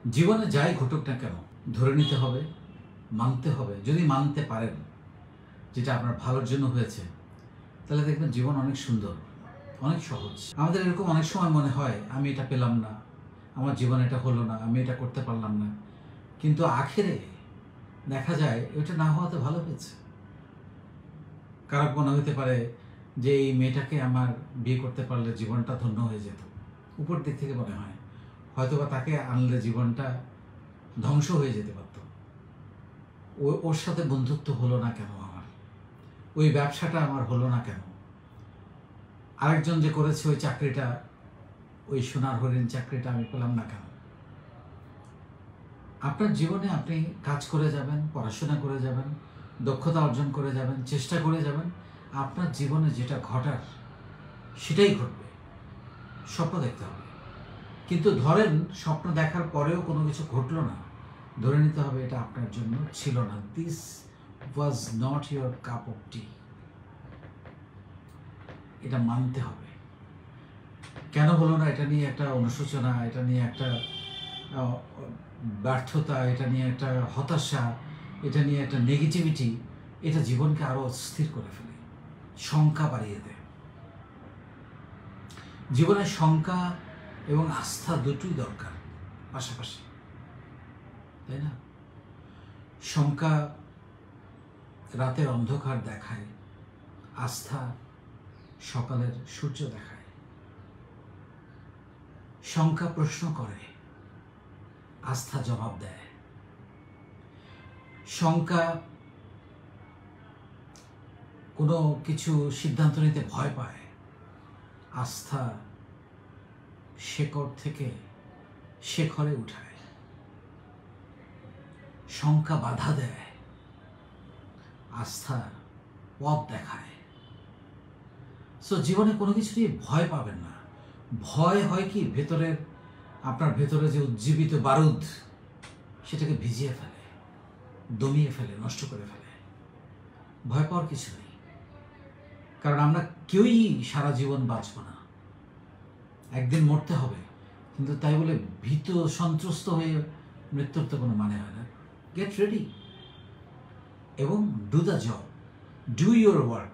জীবনে যাই ঘটুক না কেন ধরে নিতে হবে, মানতে হবে। যদি মানতে পারেন যেটা আপনার ভালোর জন্য হয়েছে, তাহলে দেখবেন জীবন অনেক সুন্দর, অনেক সহজ। আমাদের এরকম অনেক সময় মনে হয় আমি এটা পেলাম না, আমার জীবনে এটা হলো না, আমি এটা করতে পারলাম না, কিন্তু আখেরে দেখা যায় এটা না হওয়াতে ভালো হয়েছে। খারাপ মনে হতে পারে যে এই মেয়েটাকে আমার বিয়ে করতে পারলে জীবনটা ধন্য হয়ে যেত, উপর দিক থেকে মনে হয় হয়তোবা তাকে আনলে জীবনটা ধ্বংস হয়ে যেতে পারত। ওর সাথে বন্ধুত্ব হলো না কেন আমার, ওই ব্যবসাটা আমার হলো না কেন, আরেকজন যে করেছে ওই চাকরিটা, ওই সোনার হরিণ চাকরিটা আমি পেলাম না কেন। আপনার জীবনে আপনি কাজ করে যাবেন, পড়াশোনা করে যাবেন, দক্ষতা অর্জন করে যাবেন, চেষ্টা করে যাবেন, আপনার জীবনে যেটা ঘটার সেটাই ঘটবে। স্বপ্ন দেখতে হবে, কিন্তু ধরেন স্বপ্ন দেখার পরেও কোনো কিছু ঘটলো না, ধরে নিতে হবে এটা আপনার জন্য ছিল না। This was not your cup of tea. এটা মানতে হবে। কেন হলো না এটা নিয়ে একটা অনুশোচনা, এটা নিয়ে একটা ব্যর্থতা, এটা নিয়ে একটা হতাশা, এটা নিয়ে একটা নেগেটিভিটি, এটা জীবনকে আরো অস্থির করে ফেলে, শঙ্কা বাড়িয়ে দেয়। জীবনে শঙ্কা এবং আস্থা দুটোই দরকার পাশাপাশি, তাই না? শঙ্কা রাতের অন্ধকার দেখায়, আস্থা সকালের সূর্য দেখায়। শঙ্কা প্রশ্ন করে, আস্থা জবাব দেয়। শঙ্কা কোনো কিছু সিদ্ধান্ত নিতে ভয় পায়, আস্থা শেকড় থেকে শেখরে উঠায়। শঙ্কা বাধা দেয়, আস্থা পথ দেখায়। সো জীবনে কোনো কিছু নিয়ে ভয় পাবেন না। ভয় হয় কি, আপনার ভেতরে যে উজ্জীবিত বারুদ সেটাকে ভিজিয়ে ফেলে, দমিয়ে ফেলে, নষ্ট করে ফেলে। ভয় পাওয়ার কিছু নেই, কারণ আমরা কেউই সারা জীবন বাঁচব না, একদিন মরতে হবে। কিন্তু তাই বলে ভীত সন্ত্রস্ত হয়ে মৃত্যুর তো কোনো মানে হয় না। গেট রেডি এবং do the job, do your work.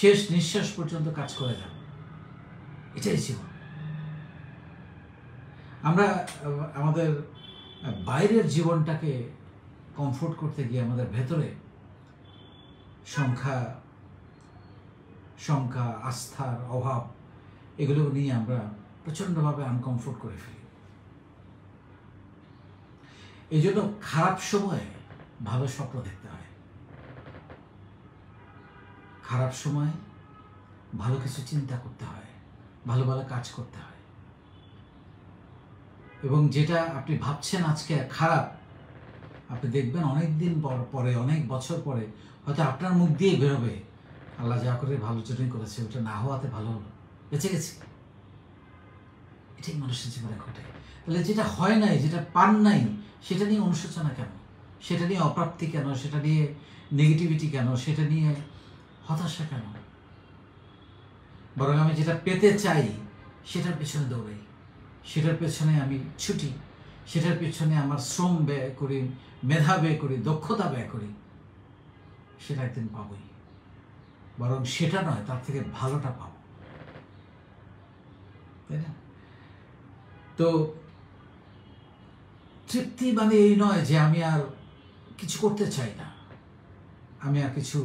শেষ নিঃশ্বাস পর্যন্ত কাজ করে যান, এটাই জীবন। আমরা আমাদের বাইরের জীবনটাকে কমফোর্ট করতে গিয়ে আমাদের ভেতরে শঙ্কা, আস্থার অভাব, এগুলো নিয়ে আমরা প্রচণ্ডভাবে আনকমফোর্ট করে ফেলি। এই জন্য খারাপ সময়ে ভালো স্বপ্ন দেখতে হয়, খারাপ সময়ে ভালো কিছু চিন্তা করতে হয়, ভালো ভালো কাজ করতে হয়। এবং যেটা আপনি ভাবছেন আজকে খারাপ, আপনি দেখবেন অনেক দিন পরে, অনেক বছর পরে হয়তো আপনার মুখ দিয়ে বেরোবে, আল্লাহ যা করে ভালোর জন্যই করেছে, ওটা না হওয়াতে ভালো হলো, বেঁচে গেছি। এটাই মানুষের জীবনে ঘটে। তাহলে যেটা হয় নাই, যেটা পান নাই, সেটা নিয়ে অনুশোচনা কেন, সেটা নিয়ে অপ্রাপ্তি কেন, সেটা নিয়ে নেগেটিভিটি কেন, সেটা নিয়ে হতাশা কেন? বরং আমি যেটা পেতে চাই সেটার পেছনে দৌড়াই, সেটার পেছনে আমি ছুটি, সেটার পেছনে আমার শ্রম ব্যয় করি, মেধা ব্যয় করি, দক্ষতা ব্যয় করি, সেটা একদিন পাবই। বরং সেটা নয়, তার থেকে ভালোটা পাবো, তাই না? তো তৃপ্তি মানে এই নয় যে আমি আর কিছু করতে চাই না, আমি আর কিছু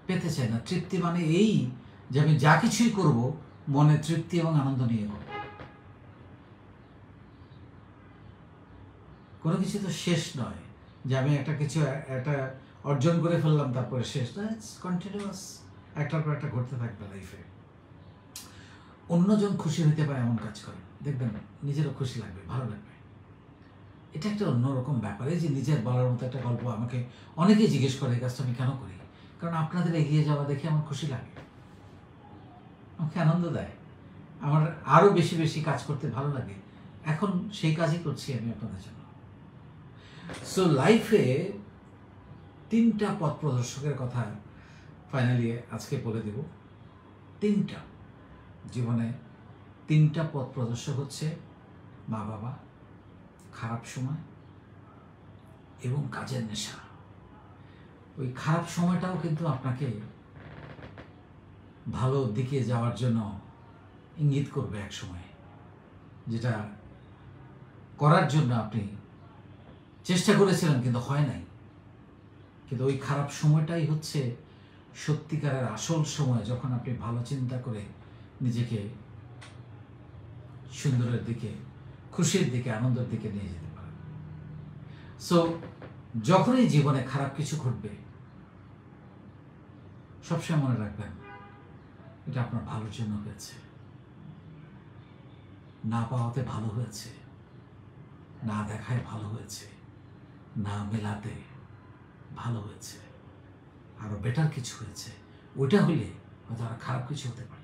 পেতে চাই না। তৃপ্তি মানে এই যে আমি যা কিছুই করব মনে তৃপ্তি এবং আনন্দ নিয়ে করব। কোনো কিছু তো শেষ নয় যে আমি একটা অর্জন করে ফেললাম তারপরে শেষ না। ইটস কন্টিনিউয়াস, একটার পর একটা ঘটতে থাকবে লাইফে। অন্যজন খুশি হতে পারে এমন কাজ করে, দেখবেন নিজেরও খুশি লাগবে, ভালো লাগবে। এটা একটা অন্যরকম ব্যাপারে যে নিজের বলার মতো একটা গল্প আমাকে অনেকেই জিজ্ঞেস করে এই কাজটা আমি কেন করি, কারণ আপনাদের এগিয়ে যাওয়া দেখে আমার খুশি লাগে, আমাকে আনন্দ দেয়, আমার আরো বেশি বেশি কাজ করতে ভালো লাগে। এখন সেই কাজই করছি আমি আপনাদের জন্য। সো লাইফে 3টা পথ প্রদর্শকের কথা ফাইনালি আজকে বলে দেব। 3টা জীবনে 3টা পথ প্রদর্শক হচ্ছে মা বাবা, খারাপ সময় এবং কাজের নেশা। ওই খারাপ সময়টাও কিন্তু আপনাকে ভালো দিকে যাওয়ার জন্য ইঙ্গিত করবে এক সময়, যেটা করার জন্য আপনি চেষ্টা করেছিলেন কিন্তু হয় নাই। কিন্তু ওই খারাপ সময়টাই হচ্ছে সত্যিকারের আসল সময়, যখন আপনি ভালো চিন্তা করে নিজেকে সুন্দরের দিকে, খুশির দিকে, আনন্দের দিকে নিয়ে যেতে পারেন। সো যখনই জীবনে খারাপ কিছু ঘটবে, সবসময় মনে রাখবেন এটা আপনার ভালোর জন্য হয়েছে। না পাওয়াতে ভালো হয়েছে, না দেখায় ভালো হয়েছে, না মেলাতে ভালো হয়েছে, আরো বেটার কিছু হয়েছে। ওইটা হইলে হয়তো আর খারাপ কিছু হতে পারে।